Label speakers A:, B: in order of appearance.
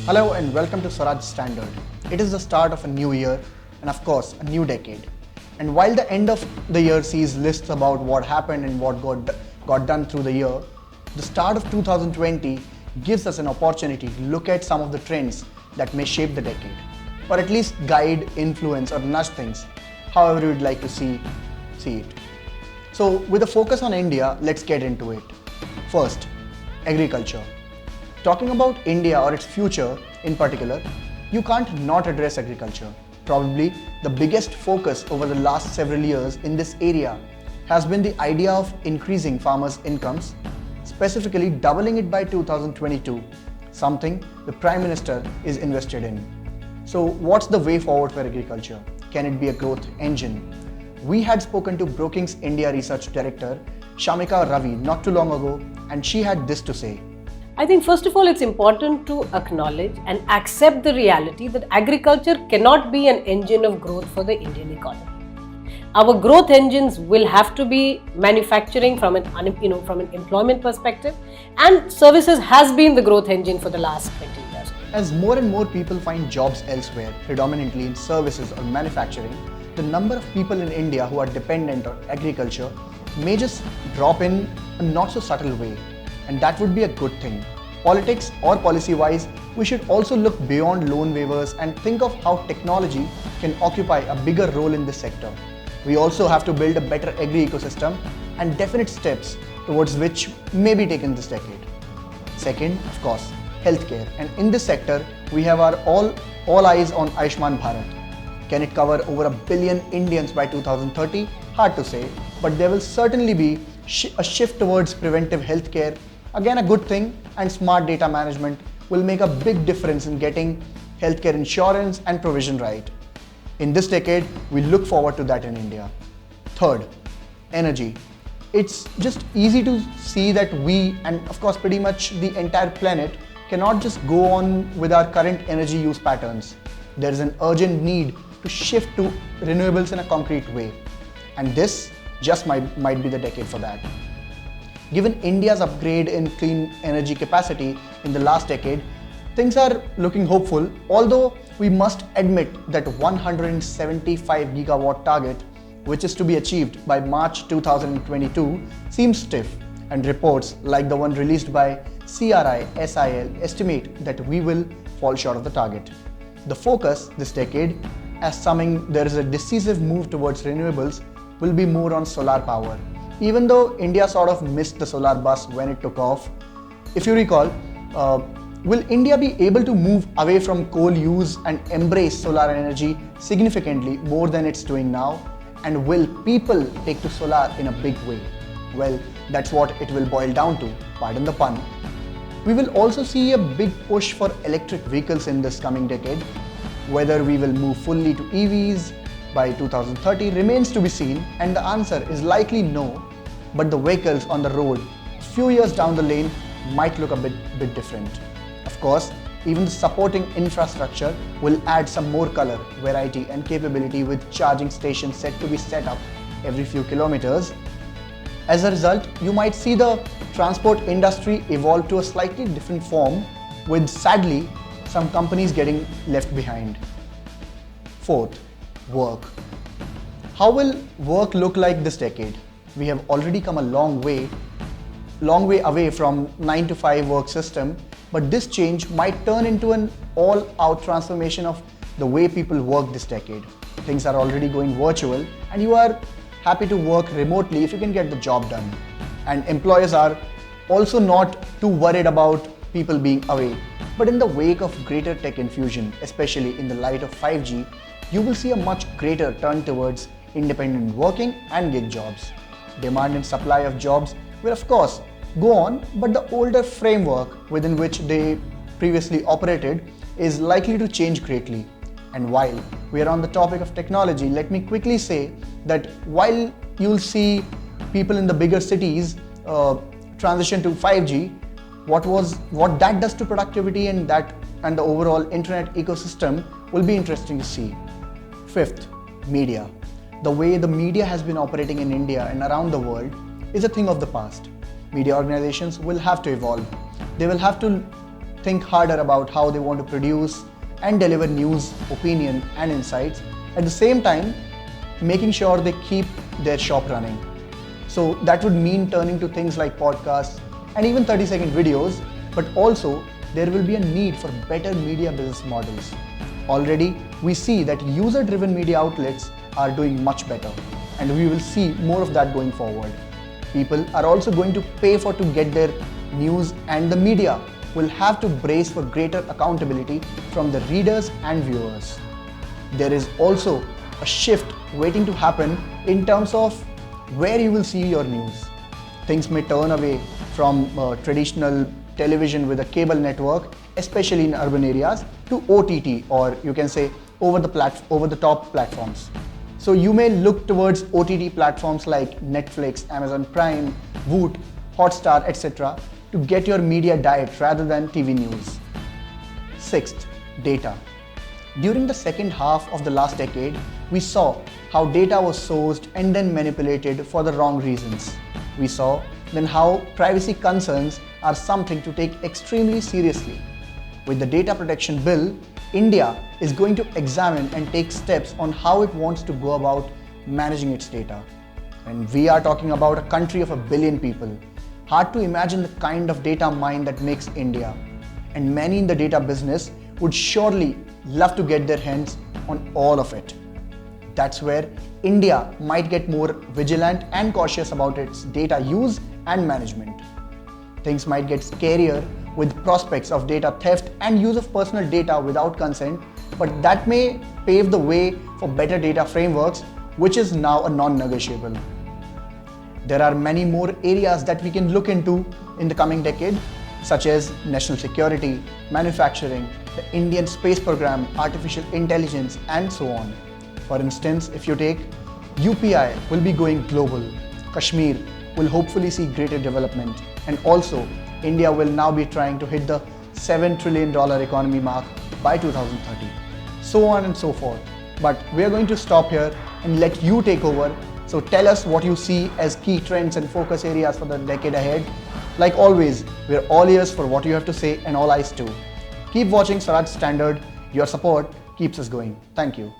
A: Hello and welcome to Swaraj Standard. It is the start of a new year and of course a new decade. And while the end of the year sees lists about what happened and what got done through the year, the start of 2020 gives us an opportunity to look at some of the trends that may shape the decade, or at least guide, influence or nudge things, however you would like to see it. So with a focus on India, let's get into it. First, agriculture. Talking about India or its future in particular, you can't not address agriculture. Probably the biggest focus over the last several years in this area has been the idea of increasing farmers' incomes, specifically doubling it by 2022, something the Prime Minister is invested in. So what's the way forward for agriculture? Can it be a growth engine? We had spoken to Brookings India Research Director Shamika Ravi not too long ago, and she had this to say.
B: I think first of all, it's important to acknowledge and accept the reality that agriculture cannot be an engine of growth for the Indian economy. Our growth engines will have to be manufacturing from an employment perspective, and services has been the growth engine for the last 20 years.
A: As more and more people find jobs elsewhere, predominantly in services or manufacturing, the number of people in India who are dependent on agriculture may just drop in a not so subtle way. And that would be a good thing. Politics or policy-wise, we should also look beyond loan waivers and think of how technology can occupy a bigger role in this sector. We also have to build a better agri ecosystem, and definite steps towards which may be taken this decade. Second, of course, healthcare. And in this sector, we have our all eyes on Ayushman Bharat. Can it cover over 1 billion Indians by 2030? Hard to say, but there will certainly be a shift towards preventive healthcare. Again, a good thing, and smart data management will make a big difference in getting healthcare insurance and provision right. In this decade, we look forward to that in India. Third, energy. It's just easy to see that we, and of course pretty much the entire planet, cannot just go on with our current energy use patterns. There is an urgent need to shift to renewables in a concrete way. And this just might be the decade for that. Given India's upgrade in clean energy capacity in the last decade, things are looking hopeful, although we must admit that 175 gigawatt target, which is to be achieved by March 2022, seems stiff, and reports like the one released by CRI SIL estimate that we will fall short of the target. The focus this decade, assuming there is a decisive move towards renewables, will be more on solar power. Even though India sort of missed the solar bus when it took off, if you recall, will India be able to move away from coal use and embrace solar energy significantly more than it's doing now? And will people take to solar in a big way? Well, that's what it will boil down to, pardon the pun. We will also see a big push for electric vehicles in this coming decade. Whether we will move fully to EVs by 2030 remains to be seen, and the answer is likely no, but the vehicles on the road a few years down the lane might look a bit different. Of course, even the supporting infrastructure will add some more color, variety and capability, with charging stations set to be set up every few kilometers. As a result, you might see the transport industry evolve to a slightly different form, with sadly some companies getting left behind. Fourth, work. How will work look like this decade? We have already come a long way away from 9-to-5 work system, but this change might turn into an all-out transformation of the way people work this decade. Things are already going virtual, and you are happy to work remotely if you can get the job done. And employers are also not too worried about people being away. But in the wake of greater tech infusion, especially in the light of 5G, you will see a much greater turn towards independent working and gig jobs. Demand and supply of jobs will of course go on, but the older framework within which they previously operated is likely to change greatly. And while we are on the topic of technology, let me quickly say that while you'll see people in the bigger cities transition to 5G, what that does to productivity and the overall internet ecosystem will be interesting to see. Fifth, media. The way the media has been operating in India and around the world is a thing of the past. Media organizations will have to evolve. They will have to think harder about how they want to produce and deliver news, opinion, and insights. At the same time, making sure they keep their shop running. So that would mean turning to things like podcasts and even 30-second videos, but also there will be a need for better media business models. Already, we see that user-driven media outlets are doing much better, and we will see more of that going forward. People are also going to pay to get their news, and the media will have to brace for greater accountability from the readers and viewers. There is also a shift waiting to happen in terms of where you will see your news. Things may turn away from traditional television with a cable network, especially in urban areas, to OTT, or you can say over-the-top platforms. So you may look towards OTT platforms like Netflix, Amazon Prime, Voot, Hotstar, etc. to get your media diet rather than TV news. Sixth, data. During the second half of the last decade, we saw how data was sourced and then manipulated for the wrong reasons. We saw then how privacy concerns are something to take extremely seriously. With the Data Protection Bill, India is going to examine and take steps on how it wants to go about managing its data. And we are talking about a country of 1 billion people. Hard to imagine the kind of data mine that makes India. And many in the data business would surely love to get their hands on all of it. That's where India might get more vigilant and cautious about its data use and management. Things might get scarier with prospects of data theft and use of personal data without consent, but that may pave the way for better data frameworks, which is now a non-negotiable. There are many more areas that we can look into in the coming decade, such as national security, manufacturing, the Indian space program, artificial intelligence, and so on. For instance, if you take UPI will be going global, Kashmir will hopefully see greater development, and also India will now be trying to hit the $7 trillion economy mark by 2030. So on and so forth. But we are going to stop here and let you take over. So tell us what you see as key trends and focus areas for the decade ahead. Like always, we're all ears for what you have to say and all eyes too. Keep watching Swaraj Standard. Your support keeps us going. Thank you.